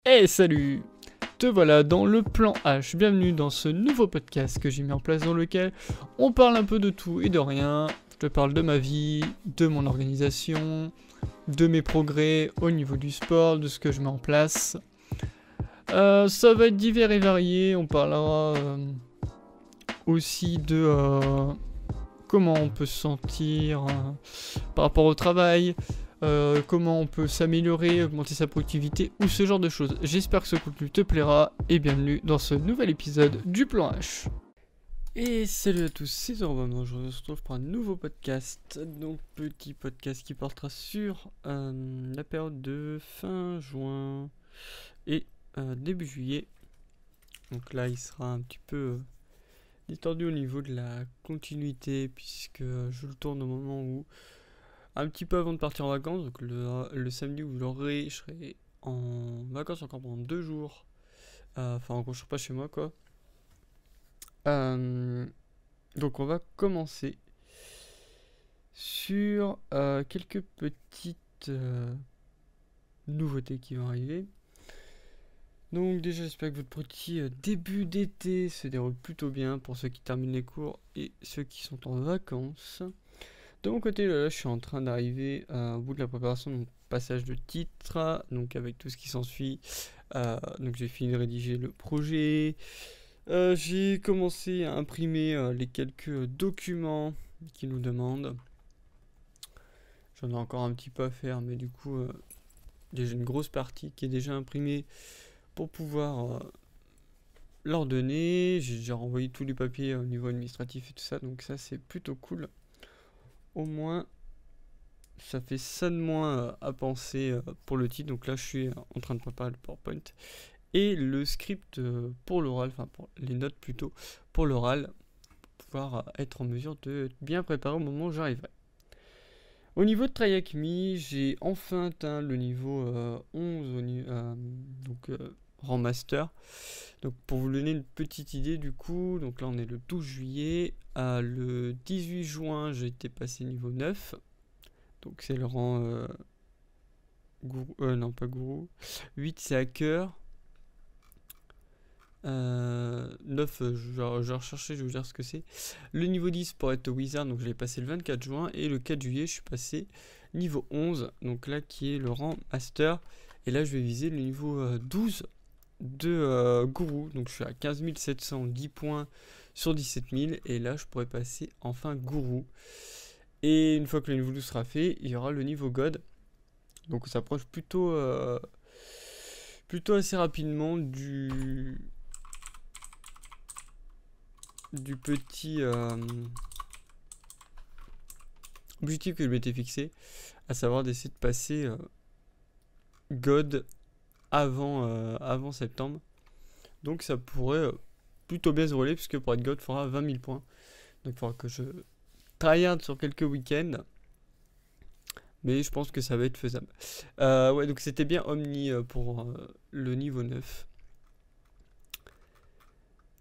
Hey salut! Te voilà dans le plan H, bienvenue dans ce nouveau podcast que j'ai mis en place dans lequel on parle un peu de tout et de rien. Je te parle de ma vie, de mon organisation, de mes progrès au niveau du sport, de ce que je mets en place. Ça va être divers et varié, on parlera aussi de comment on peut se sentir par rapport au travail, comment on peut s'améliorer, augmenter sa productivité ou ce genre de choses. J'espère que ce contenu te plaira et bienvenue dans ce nouvel épisode du Plan H. Et salut à tous, c'est Zorban, je vous retrouve pour un nouveau podcast. Donc petit podcast qui portera sur la période de fin juin et début juillet. Donc là il sera un petit peu détendu au niveau de la continuité puisque je le tourne au moment où un petit peu avant de partir en vacances, donc le samedi où je serai en vacances encore pendant 2 jours. Enfin, quand je serai pas chez moi, quoi. Donc, on va commencer sur quelques petites nouveautés qui vont arriver. Donc, déjà, j'espère que votre petit début d'été se déroule plutôt bien pour ceux qui terminent les cours et ceux qui sont en vacances. De mon côté, là, je suis en train d'arriver au bout de la préparation de mon passage de titre, donc avec tout ce qui s'ensuit. Donc j'ai fini de rédiger le projet. J'ai commencé à imprimer les quelques documents qu'ils nous demandent. J'en ai encore un petit peu à faire, mais du coup, déjà une grosse partie qui est déjà imprimée pour pouvoir leur donner. J'ai déjà renvoyé tous les papiers au niveau administratif et tout ça, donc ça c'est plutôt cool. Au moins, ça fait ça de moins à penser pour le titre. Donc là, je suis en train de préparer le PowerPoint et le script pour l'oral, enfin pour les notes plutôt, pour l'oral, pour pouvoir être en mesure de bien préparer au moment où j'arriverai. Au niveau de Try Hack Me, j'ai enfin atteint le niveau 11, donc rang master. Donc pour vous donner une petite idée du coup, donc là on est le 12 juillet, le 18 juin j'ai été passé niveau 9. Donc c'est le rang gourou, non pas gourou. 8 c'est hacker. 9 je recherchais, je vais vous dire ce que c'est. Le niveau 10 pour être wizard, donc je l'ai passé le 24 juin. Et le 4 juillet je suis passé niveau 11. Donc là qui est le rang master. Et là je vais viser le niveau 12 de gourou. Donc je suis à 15 710 points sur 17 000. Et là je pourrais passer enfin gourou. Et une fois que le niveau 12 sera fait, il y aura le niveau God. Donc on s'approche plutôt assez rapidement du petit objectif que je m'étais fixé, à savoir d'essayer de passer God avant septembre. Donc ça pourrait plutôt bien se rouler, puisque pour être God, il faudra 20 000 points. Donc il faudra que je tryhard sur quelques week-ends. Mais je pense que ça va être faisable. Ouais, donc c'était bien Omni pour le niveau 9.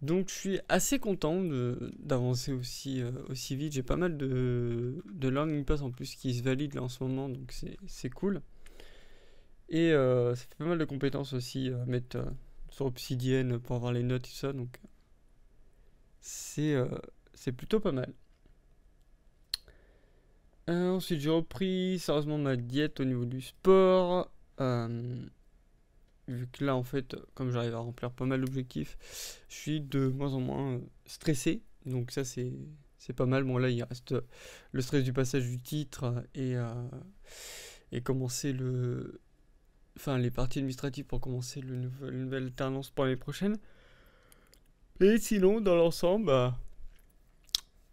Donc je suis assez content d'avancer aussi vite. J'ai pas mal de learning pass en plus qui se valident là en ce moment, donc c'est cool. Et ça fait pas mal de compétences aussi à mettre sur Obsidian pour avoir les notes et tout ça, donc c'est plutôt pas mal. Ensuite j'ai repris sérieusement ma diète au niveau du sport. Vu que là en fait comme j'arrive à remplir pas mal d'objectifs, je suis de moins en moins stressé, donc ça c'est pas mal. Bon là il reste le stress du passage du titre et commencer les parties administratives pour commencer la nouvelle alternance pour l'année prochaine. Et sinon dans l'ensemble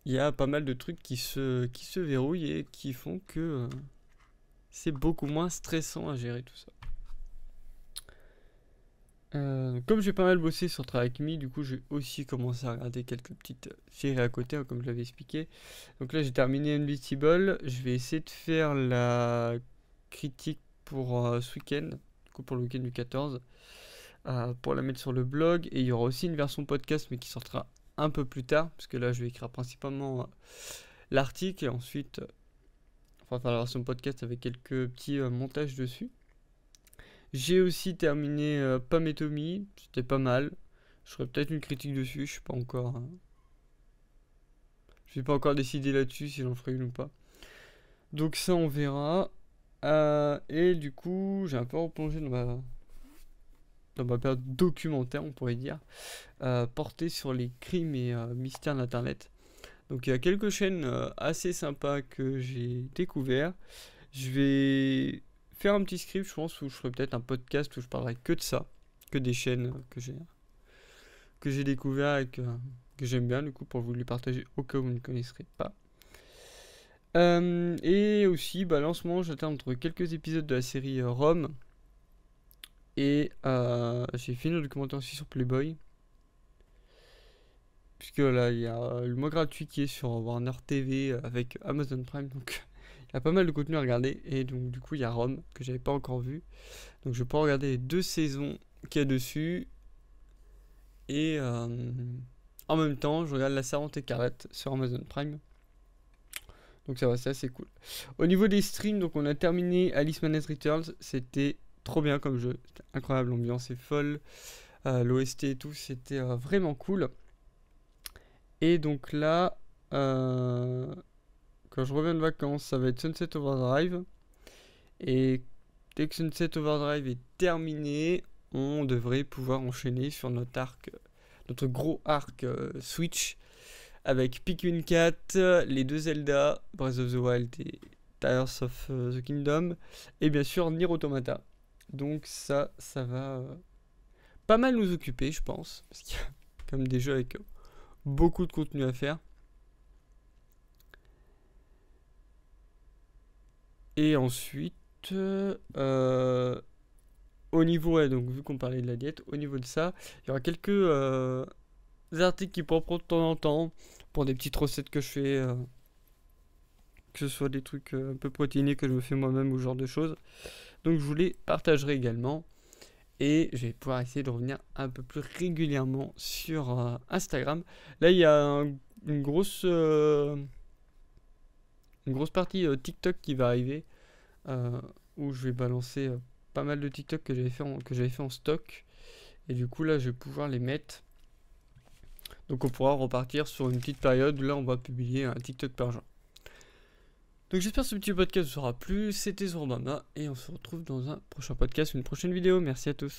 il y a pas mal de trucs qui se verrouillent et qui font que c'est beaucoup moins stressant à gérer tout ça. Comme j'ai pas mal bossé sur Try Hack Me, du coup j'ai aussi commencé à regarder quelques petites séries à côté, hein, comme je l'avais expliqué. Donc là j'ai terminé Invincible, je vais essayer de faire la critique pour ce week-end, du coup pour le week-end du 14, pour la mettre sur le blog. Et il y aura aussi une version podcast, mais qui sortira un peu plus tard, parce que là je vais écrire principalement l'article et ensuite faire la version podcast avec quelques petits montages dessus. J'ai aussi terminé Pam et Tommy, c'était pas mal. Je ferai peut-être une critique dessus, je sais pas encore. Je vais pas encore décider là-dessus si j'en ferai une ou pas. Donc ça on verra. Et du coup, j'ai un peu replongé dans ma période documentaire, on pourrait dire, portée sur les crimes et mystères d'Internet. Donc il y a quelques chaînes assez sympas que j'ai découvert. Je vais faire un petit script, je pense, où je ferai peut-être un podcast où je parlerai que de ça, que des chaînes que j'ai découvert et que j'aime bien, du coup, pour vous les partager au cas où vous ne connaisserez pas. Et aussi, bah, là, en ce moment, j'attends entre quelques épisodes de la série Rome. Et j'ai fait un documentaire aussi sur Playboy. Puisque là, il y a le mois gratuit qui est sur Warner TV avec Amazon Prime. Donc, il y a pas mal de contenu à regarder. Et donc, du coup, il y a Rome que j'avais pas encore vu. Donc, je vais pas regarder les 2 saisons qu'il y a dessus. Et en même temps, je regarde La Servante écarlate sur Amazon Prime. Donc ça va, c'est assez cool. Au niveau des streams, donc on a terminé Alice Madness Returns. C'était trop bien comme jeu. C'était incroyable, l'ambiance est folle. L'OST et tout, c'était vraiment cool. Et donc là, quand je reviens de vacances, ça va être Sunset Overdrive. Et dès que Sunset Overdrive est terminé, on devrait pouvoir enchaîner sur notre gros arc Switch avec Pikmin 4, les 2 Zelda, Breath of the Wild et Tears of the Kingdom, et bien sûr Nier Automata. Donc ça va pas mal nous occuper, je pense, parce qu'il y a comme des jeux avec beaucoup de contenu à faire. Et ensuite, au niveau, ouais, donc vu qu'on parlait de la diète, au niveau de ça, il y aura quelques articles qui pourront prendre de temps en temps pour des petites recettes que je fais, que ce soit des trucs un peu protéinés que je me fais moi-même ou ce genre de choses. Donc je vous les partagerai également. Et je vais pouvoir essayer de revenir un peu plus régulièrement sur Instagram. Là, il y a une grosse partie TikTok qui va arriver, où je vais balancer pas mal de TikTok que j'avais fait en stock. Et du coup, là, je vais pouvoir les mettre. Donc on pourra repartir sur une petite période où là, on va publier un TikTok par jour. Donc j'espère que ce petit podcast vous aura plu. C'était Zorbama et on se retrouve dans un prochain podcast, une prochaine vidéo. Merci à tous.